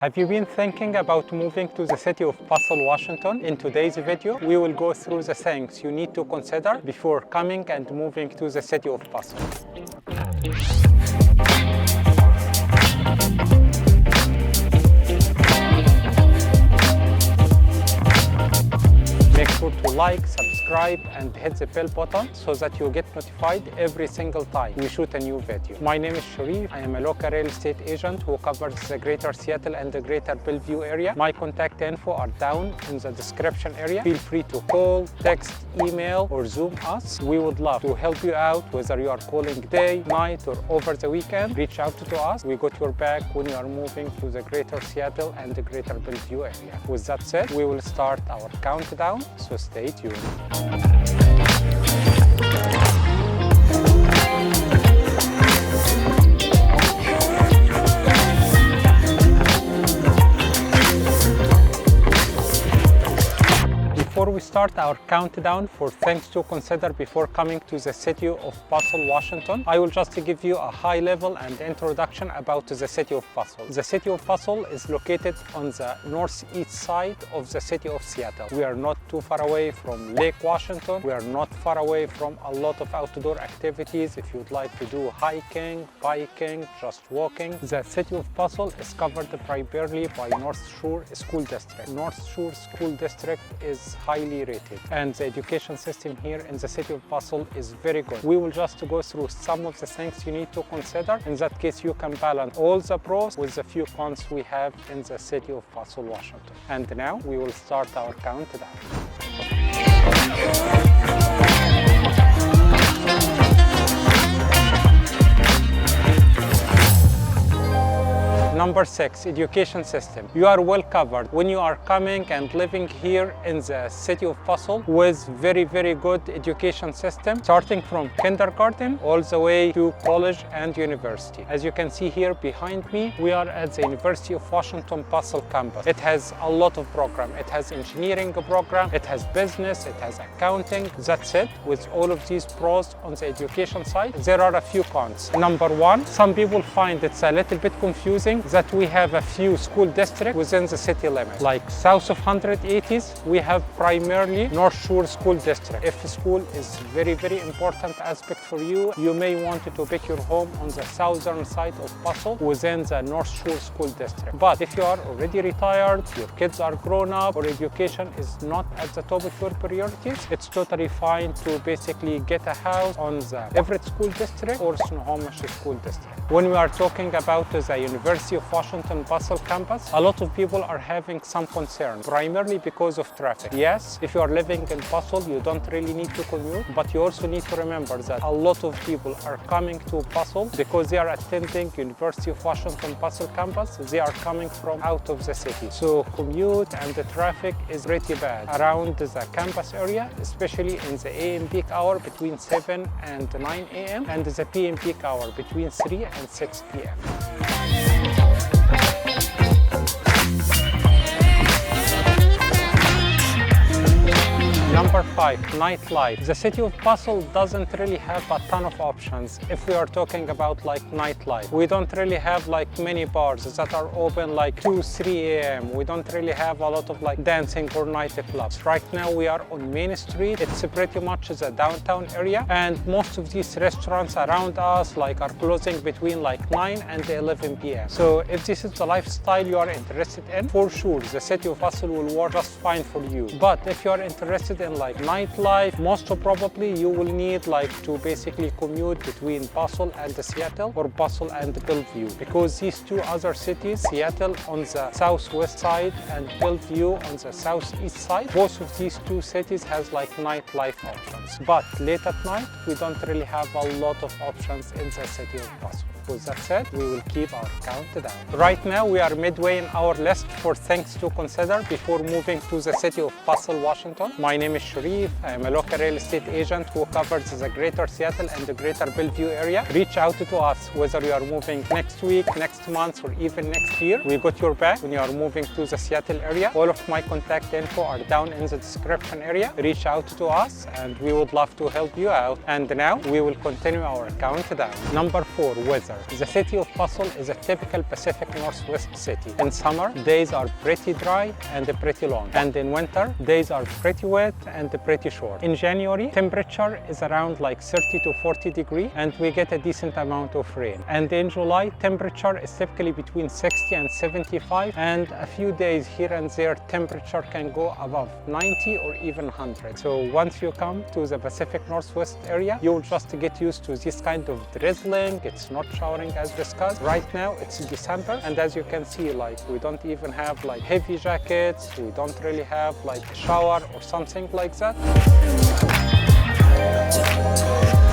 Have you been thinking about moving to the city of Bothell, Washington? In today's video, we will go through the things you need to consider before coming and moving to the city of Bothell. Make sure to like, subscribe, and hit the bell button so that you get notified every single time we shoot a new video. My name is Sherief. I am a local real estate agent who covers the Greater Seattle and the Greater Bellevue area. My contact info are down in the description area. Feel free to call, text, email, or Zoom us. We would love to help you out, whether you are calling day, night, or over the weekend. Reach out to us. We got your back when you are moving to the Greater Seattle and the Greater Bellevue area. With that said, we will start our countdown, so stay tuned. Before we start our countdown for things to consider before coming to the city of Bothell, Washington, I will just give you a high level and introduction about the city of Bothell. The city of Bothell is located on the northeast side of the city of Seattle. We are not too far away from Lake Washington. We are not far away from a lot of outdoor activities. If you'd like to do hiking, biking, just walking. The city of Bothell is covered primarily by North Shore School District. North Shore School District is highly rated, and the education system here in the city of Bothell is very good. We will just go through some of the things you need to consider. In that case, you can balance all the pros with the few cons we have in the city of Bothell, Washington. And now we will start our countdown. Number 6, education system. You are well covered when you are coming and living here in the city of Bothell with very good education system, starting from kindergarten all the way to college and university. As you can see here behind me, we are at the University of Washington Bothell campus. It has a lot of program. It has engineering program, it has business, it has accounting. That's it. With all of these pros on the education side, there are a few cons. Number 1, some people find it's a little bit confusing that we have a few school districts within the city limits. Like south of 180s, we have primarily North Shore School District. If school is very important aspect for you, you may want to pick your home on the southern side of Bothell within the North Shore School District. But if you are already retired, your kids are grown up, or education is not at the top of your priorities, it's totally fine to basically get a house on the Everett School District or Snohomish School District. When we are talking about the University of Washington Bothell campus, a lot of people are having some concern, primarily because of traffic. Yes, if you are living in Bothell, you don't really need to commute, but you also need to remember that a lot of people are coming to Bothell because they are attending University of Washington Bothell campus. They are coming from out of the city. So commute and the traffic is pretty bad around the campus area, especially in the AM peak hour between 7 and 9 a.m. and the PM peak hour between 3 and 6 p.m. Number 5, nightlife. The city of Bothell doesn't really have a ton of options if we are talking about like nightlife. We don't really have like many bars that are open like 2, 3 a.m. We don't really have a lot of like dancing or nightclubs. Right now we are on Main Street. It's pretty much the downtown area, and most of these restaurants around us like are closing between like 9 and 11 p.m. So if this is the lifestyle you are interested in, for sure the city of Bothell will work just fine for you. But if you are interested in like nightlife, most probably you will need like to basically commute between Bothell and Seattle or Bothell and Bellevue, because these two other cities, Seattle on the southwest side and Bellevue on the southeast side, both of these two cities has like nightlife options. But late at night, we don't really have a lot of options in the city of Bothell. With that said, we will keep our countdown. Right now, we are midway in our list for things to consider before moving to the city of Bothell, Washington. My name is Sherief. I am a local real estate agent who covers the Greater Seattle and the Greater Bellevue area. Reach out to us whether you are moving next week, next month, or even next year. We got your back when you are moving to the Seattle area. All of my contact info are down in the description area. Reach out to us and we would love to help you out. And now we will continue our countdown. Number 4, weather. The city of Bothell is a typical Pacific Northwest city. In summer, days are pretty dry and pretty long. And in winter, days are pretty wet and pretty short. In January, temperature is around like 30 to 40 degrees and we get a decent amount of rain. And in July, temperature is typically between 60 and 75, and a few days here and there, temperature can go above 90 or even 100. So once you come to the Pacific Northwest area, you'll just get used to this kind of drizzling. It's not showering as discussed. Right now it's December, and as you can see, like we don't even have like heavy jackets. We don't really have like a shower or something like that.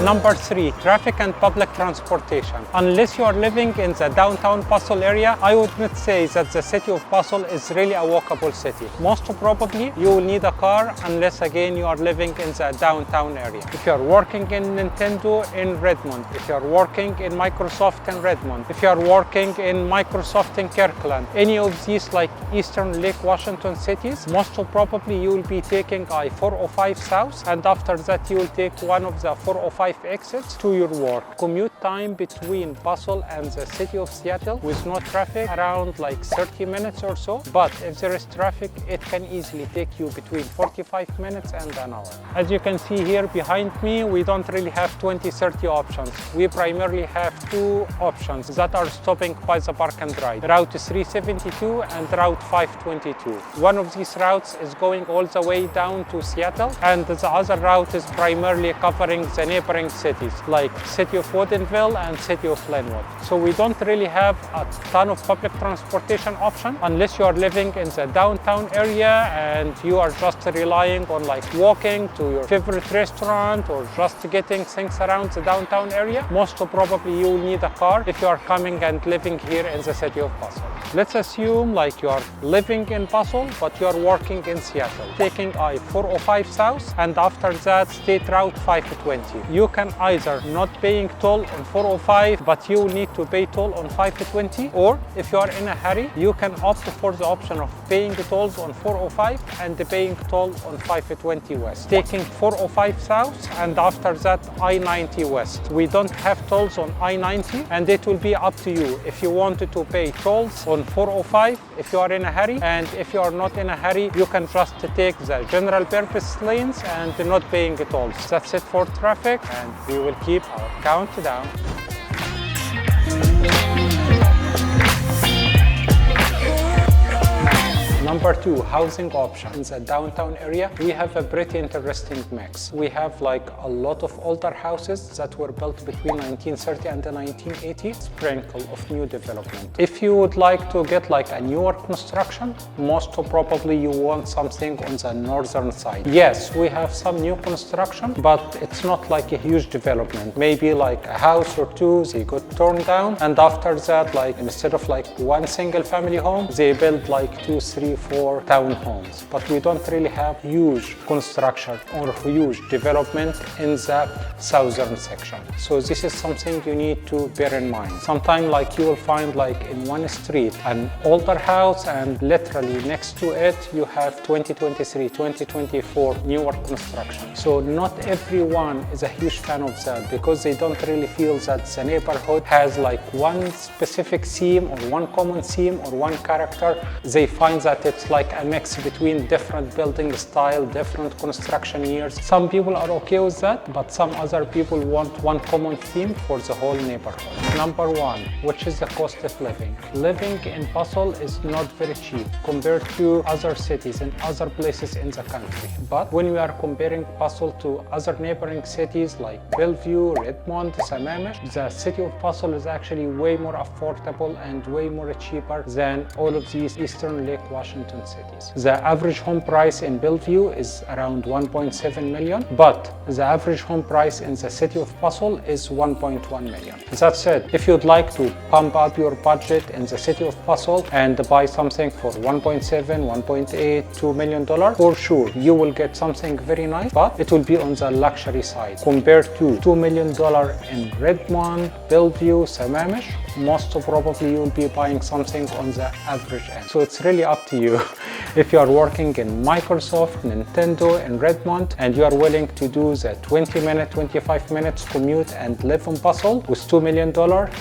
Number 3, traffic and public transportation. Unless you are living in the downtown Bothell area, I would not say that the city of Bothell is really a walkable city. Most probably, you will need a car unless again you are living in the downtown area. If you are working in Nintendo in Redmond, if you are working in Microsoft in Redmond, if you are working in Microsoft in Kirkland, any of these like Eastern Lake Washington cities, most probably you will be taking I-405 South, and after that you will take one of the 405 exits to your work. Commute time between Bothell and the city of Seattle with no traffic around like 30 minutes or so, but if there is traffic, it can easily take you between 45 minutes and an hour. As you can see here behind me, we don't really have 20-30 options. We primarily have 2 options that are stopping by the park and ride, Route 372 and Route 522. One of these routes is going all the way down to Seattle, and the other route is primarily covering the neighboring cities like city of Woodinville and city of Linwood. So we don't really have a ton of public transportation option unless you are living in the downtown area and you are just relying on like walking to your favorite restaurant or just getting things around the downtown area. Most probably you will need a car if you are coming and living here in the city of Bothell. Let's assume like you are living in Bothell but you are working in Seattle, taking I-405 South and after that State Route 520. You can either not paying toll on 405 but you need to pay toll on 520, or if you are in a hurry you can opt for the option of paying tolls on 405 and paying toll on 520 West, taking 405 South and after that I-90 West. We don't have tolls on I-90 and it will be up to you if you wanted to pay tolls on 405 if you are in a hurry, and if you are not in a hurry you can just take the general purpose lanes and not paying tolls. That's it for traffic, and we will keep our countdown. Number 2, housing options. In the downtown area, we have a pretty interesting mix. We have like a lot of older houses that were built between 1930 and 1980, sprinkle of new development. If you would like to get like a newer construction, most probably you want something on the northern side. Yes, we have some new construction, but it's not like a huge development. Maybe like a house or 2, they got torn down, and after that, like instead of like one single family home, they build like 2, 3, 4 townhomes. But we don't really have huge construction or huge development in the southern section. So this is something you need to bear in mind. Sometimes like you will find like in one street an older house and literally next to it you have 2023, 2024 newer construction. So not everyone is a huge fan of that because they don't really feel that the neighborhood has like one specific theme or one common theme or one character. They find that it's like a mix between different building style, different construction years. Some people are okay with that, but some other people want one common theme for the whole neighborhood. Number 1, which is the cost of living. Living in Bothell is not very cheap compared to other cities and other places in the country. But when we are comparing Bothell to other neighboring cities like Bellevue, Redmond, Sammamish, the city of Bothell is actually way more affordable and way more cheaper than all of these Eastern Lake Washington cities. The average home price in Bellevue is around 1.7 million, but the average home price in the city of Bothell is 1.1 million. That said, if you'd like to pump up your budget in the city of Bothell and buy something for 1.7, 1.8, $2 million, for sure you will get something very nice, but it will be on the luxury side. Compared to $2 million in Redmond, Bellevue, Sammamish, most probably you will be buying something on the average end. So it's really up to you. If you are working in Microsoft, Nintendo, in Redmond, and you are willing to do the 20-minute, 25 minutes commute and live in Bothell, with $2 million,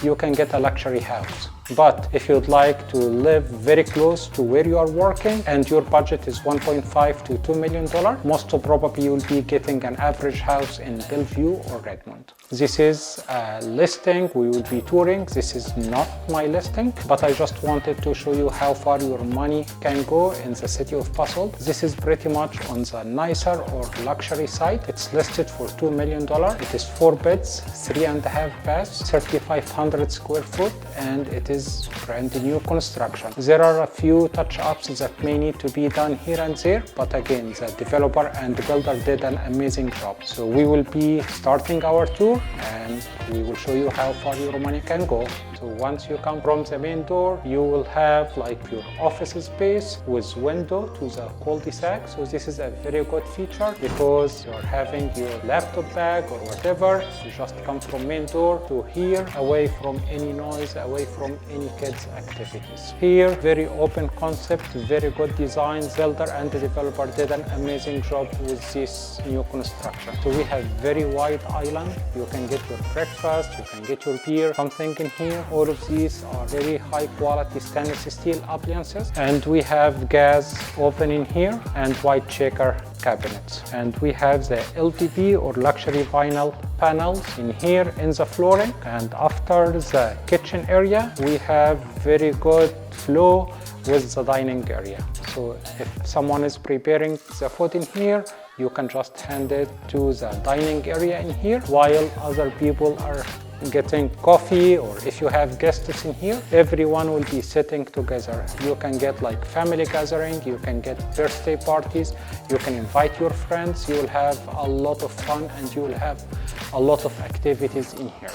you can get a luxury house. But if you'd like to live very close to where you are working and your budget is $1.5 to $2 million, most probably you'll be getting an average house in Bellevue or Redmond. This is a listing we will be touring. This is not my listing, but I just wanted to show you how far your money can go in the city of Bothell. This is pretty much on the nicer or luxury side. It's listed for $2 million. It is 4 beds, 3.5 baths, 3,500 square foot, and it is brand new construction. There are a few touch-ups that may need to be done here and there, but again, the developer and the builder did an amazing job. So we will be starting our tour and we will show you how far your money can go. So once you come from the main door, you will have like your office space with window to the cul-de-sac. So this is a very good feature because you're having your laptop bag or whatever. You just come from main door to here, away from any noise, away from any kids' activities. Here, very open concept, very good design. Builder and the developer did an amazing job with this new construction. So we have very wide island. You can get your breakfast, you can get your beer, something in here. All of these are very high quality stainless steel appliances. And we have gas oven in here and white checker cabinets. And we have the LVP or luxury vinyl panels in here in the flooring. And after the kitchen area, we have very good flow with the dining area. So if someone is preparing the food in here, you can just hand it to the dining area in here while other people are getting coffee, or if you have guests in here, everyone will be sitting together. You can get like family gathering, you can get birthday parties, you can invite your friends, you will have a lot of fun and you will have a lot of activities in here.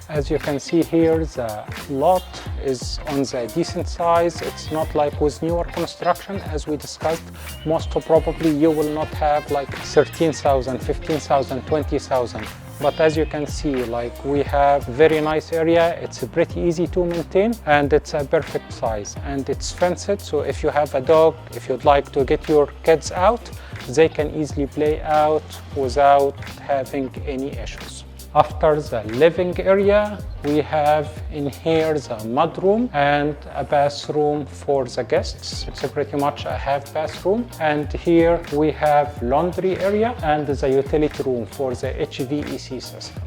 As you can see here, the lot is on the decent size. It's not like with newer construction, as we discussed. Most probably you will not have like 13,000, 15,000, 20,000. But as you can see, like we have very nice area. It's pretty easy to maintain and it's a perfect size and it's fenced. So if you have a dog, if you'd like to get your kids out, they can easily play out without having any issues. After the living area, we have in here the mudroom and a bathroom for the guests. It's pretty much a half bathroom. And here we have laundry area and the utility room for the HVAC system.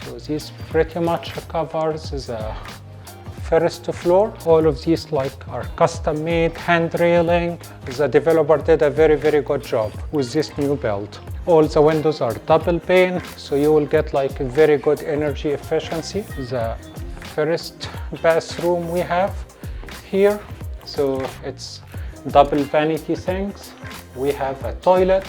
So this pretty much covers the first floor. All of these like are custom made, hand railing. The developer did a very good job with this new build. All the windows are double pane, so you will get like very good energy efficiency. The first bathroom we have here, so it's double vanity sinks. We have a toilet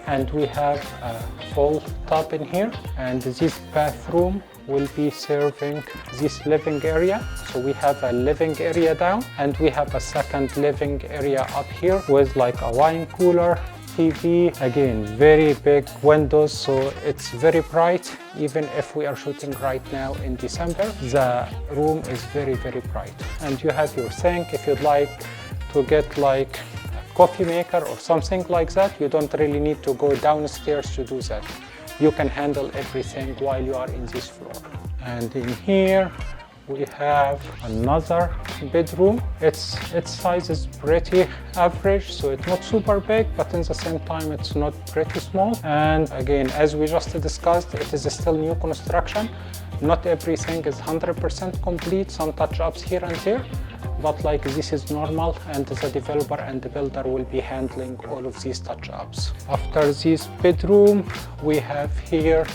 and we have a full tub in here. And this bathroom will be serving this living area. So we have a living area down and we have a second living area up here with like a wine cooler, TV, again very big windows, so it's very bright. Even if we are shooting right now in December, the room is very bright. And you have your sink. If you'd like to get like a coffee maker or something like that, you don't really need to go downstairs to do that. You can handle everything while you are in this floor. And in here we have another bedroom. Its size is pretty average, so it's not super big, but in the same time it's not pretty small. And again, as we just discussed, it is still new construction. Not everything is 100% complete, some touch-ups here and there, but like this is normal and the developer and the builder will be handling all of these touch-ups. After this bedroom, we have here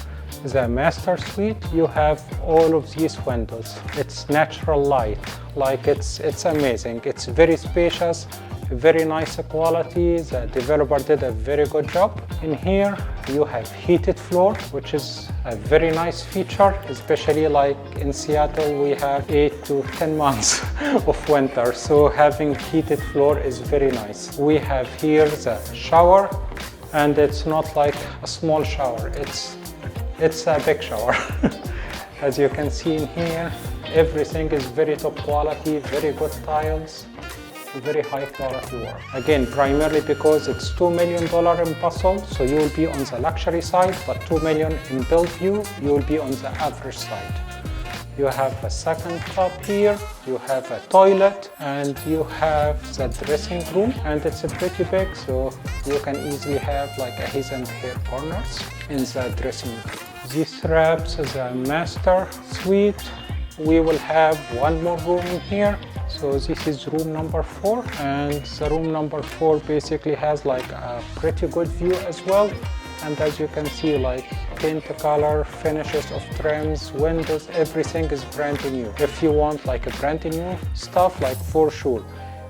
the master suite. You have all of these windows. It's natural light, like it's amazing. It's very spacious, very nice quality. The developer did a very good job. In here you have heated floor, which is a very nice feature, especially like in Seattle we have 8 to 10 months of winter, so having heated floor is very nice. We have here the shower, and it's not like a small shower, it's a big shower. As you can see in here, everything is very top quality, very good tiles. very high quality work. Again, primarily because it's $2 million in Bothell, so you will be on the luxury side, but $2 million in Bellevue, you will be on the average side. You have a second tub here, you have a toilet, and you have the dressing room, and it's pretty big, so you can easily have like a his and her corners in the dressing room. This wraps the master suite. We will have one more room in here. So this is room number 4, and the room number 4 basically has like a pretty good view as well. And as you can see, like paint color, finishes of trims, windows, everything is brand new. If you want like a brand new stuff, like for sure,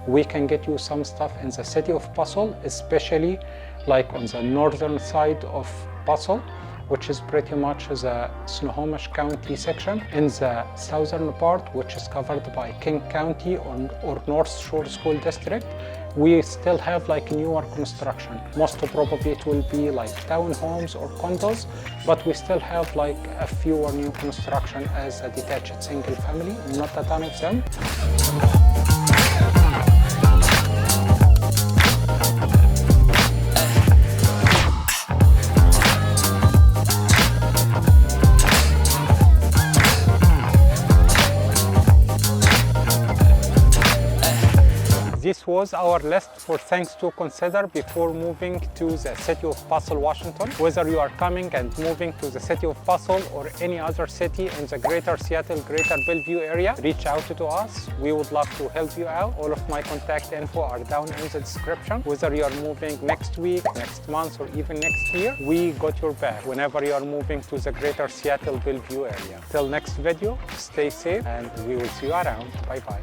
we can get you some stuff in the city of Bothell, especially like on the northern side of Bothell, which is pretty much the Snohomish County section. In the southern part, which is covered by King County or North Shore School District, we still have like newer construction. Most probably it will be like townhomes or condos, but we still have like a fewer new construction as a detached single family, not a ton of them. This was our list for things to consider before moving to the city of Bothell, Washington. Whether you are coming and moving to the city of Bothell or any other city in the Greater Seattle, Greater Bellevue area, reach out to us. We would love to help you out. All of my contact info are down in the description. Whether you are moving next week, next month, or even next year, we got your back whenever you are moving to the Greater Seattle, Bellevue area. Till next video, stay safe and we will see you around. Bye-bye.